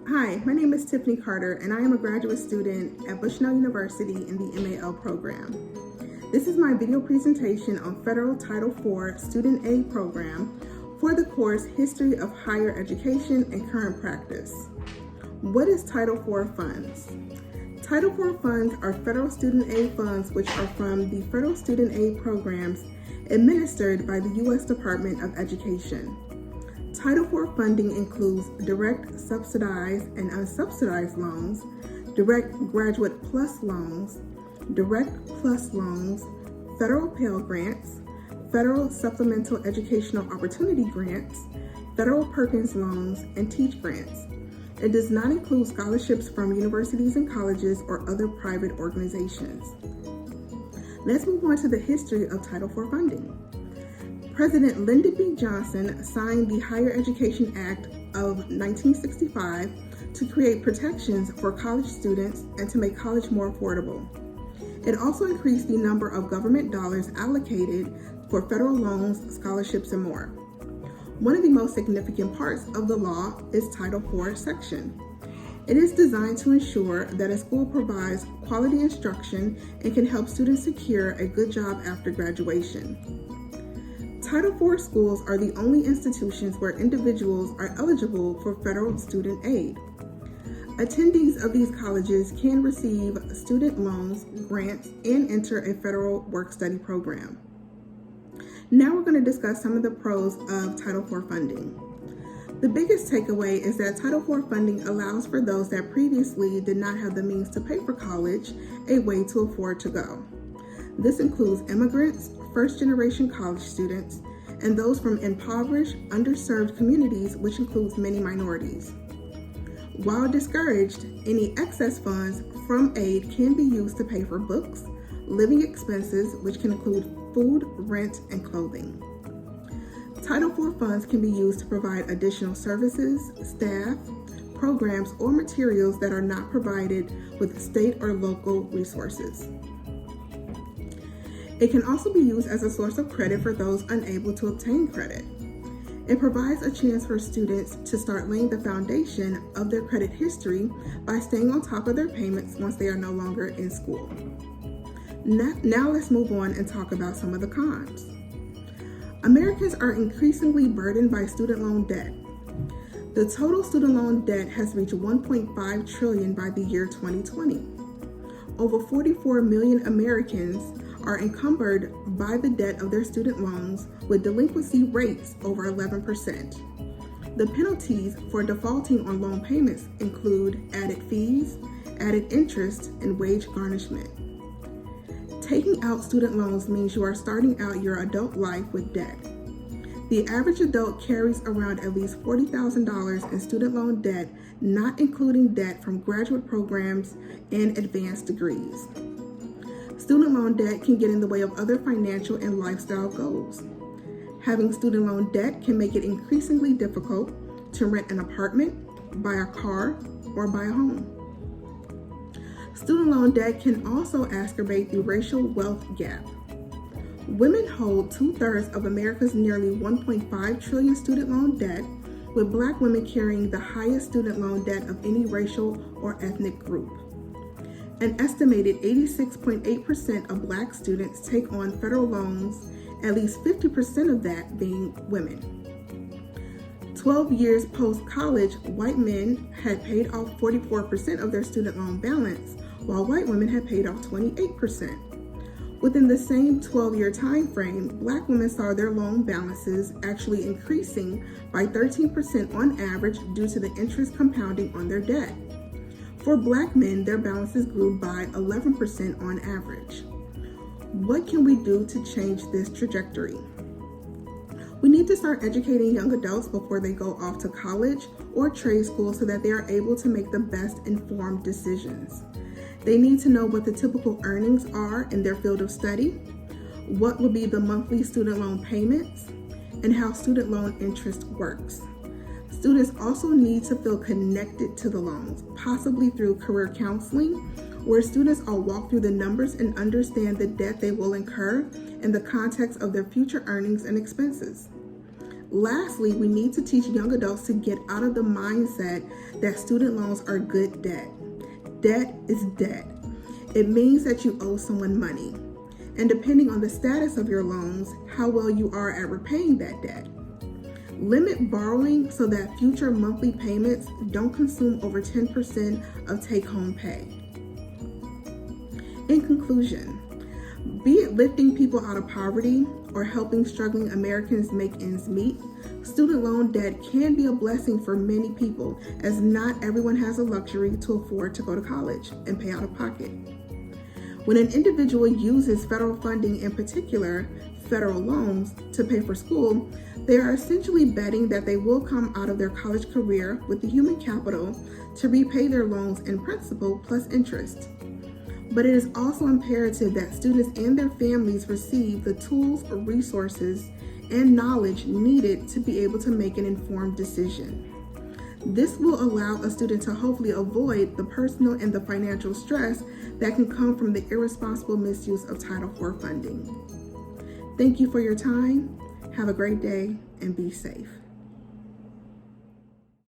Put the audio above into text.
Hi, my name is Tiffany Carter, and I am a graduate student at Bushnell University in the MAL program. This is my video presentation on Federal Title IV Student Aid Program for the course History of Higher Education and Current Practice. What is Title IV funds? Title IV funds are federal student aid funds which are from the federal student aid programs administered by the U.S. Department of Education. Title IV funding includes direct subsidized and unsubsidized loans, direct graduate plus loans, direct plus loans, federal Pell Grants, federal supplemental educational opportunity grants, federal Perkins loans, and teach grants. It does not include scholarships from universities and colleges or other private organizations. Let's move on to the history of Title IV funding. President Lyndon B. Johnson signed the Higher Education Act of 1965 to create protections for college students and to make college more affordable. It also increased the number of government dollars allocated for federal loans, scholarships, and more. One of the most significant parts of the law is Title IV section. It is designed to ensure that a school provides quality instruction and can help students secure a good job after graduation. Title IV schools are the only institutions where individuals are eligible for federal student aid. Attendees of these colleges can receive student loans, grants, and enter a federal work-study program. Now we're going to discuss some of the pros of Title IV funding. The biggest takeaway is that Title IV funding allows for those that previously did not have the means to pay for college a way to afford to go. This includes immigrants, first-generation college students, and those from impoverished, underserved communities, which includes many minorities. While discouraged, any excess funds from aid can be used to pay for books, living expenses, which can include food, rent, and clothing. Title IV funds can be used to provide additional services, staff, programs, or materials that are not provided with state or local resources. It can also be used as a source of credit for those unable to obtain credit. It provides a chance for students to start laying the foundation of their credit history by staying on top of their payments once they are no longer in school. Now let's move on and talk about some of the cons. Americans are increasingly burdened by student loan debt. The total student loan debt has reached $1.5 trillion by the year 2020. Over 44 million Americans are encumbered by the debt of their student loans with delinquency rates over 11%. The penalties for defaulting on loan payments include added fees, added interest, and wage garnishment. Taking out student loans means you are starting out your adult life with debt. The average adult carries around at least $40,000 in student loan debt, not including debt from graduate programs and advanced degrees. Student loan debt can get in the way of other financial and lifestyle goals. Having student loan debt can make it increasingly difficult to rent an apartment, buy a car, or buy a home. Student loan debt can also exacerbate the racial wealth gap. Women hold 2/3 of America's nearly $1.5 trillion student loan debt, with Black women carrying the highest student loan debt of any racial or ethnic group. An estimated 86.8% of Black students take on federal loans, at least 50% of that being women. 12 years post-college, white men had paid off 44% of their student loan balance, while white women had paid off 28%. Within the same 12-year time frame, Black women saw their loan balances actually increasing by 13% on average due to the interest compounding on their debt. For Black men, their balances grew by 11% on average. What can we do to change this trajectory? We need to start educating young adults before they go off to college or trade school so that they are able to make the best informed decisions. They need to know what the typical earnings are in their field of study, what will be the monthly student loan payments, and how student loan interest works. Students also need to feel connected to the loans, possibly through career counseling, where students are walked through the numbers and understand the debt they will incur in the context of their future earnings and expenses. Lastly, we need to teach young adults to get out of the mindset that student loans are good debt. Debt is debt. It means that you owe someone money. And depending on the status of your loans, how well you are at repaying that debt. Limit borrowing so that future monthly payments don't consume over 10% of take-home pay. In conclusion, be it lifting people out of poverty or helping struggling Americans make ends meet, student loan debt can be a blessing for many people, as not everyone has the luxury to afford to go to college and pay out of pocket. When an individual uses federal funding, in particular federal loans, to pay for school, they are essentially betting that they will come out of their college career with the human capital to repay their loans in principal plus interest. But it is also imperative that students and their families receive the tools, resources, and knowledge needed to be able to make an informed decision. This will allow a student to hopefully avoid the personal and the financial stress that can come from the irresponsible misuse of Title IV funding. Thank you for your time. Have a great day and be safe.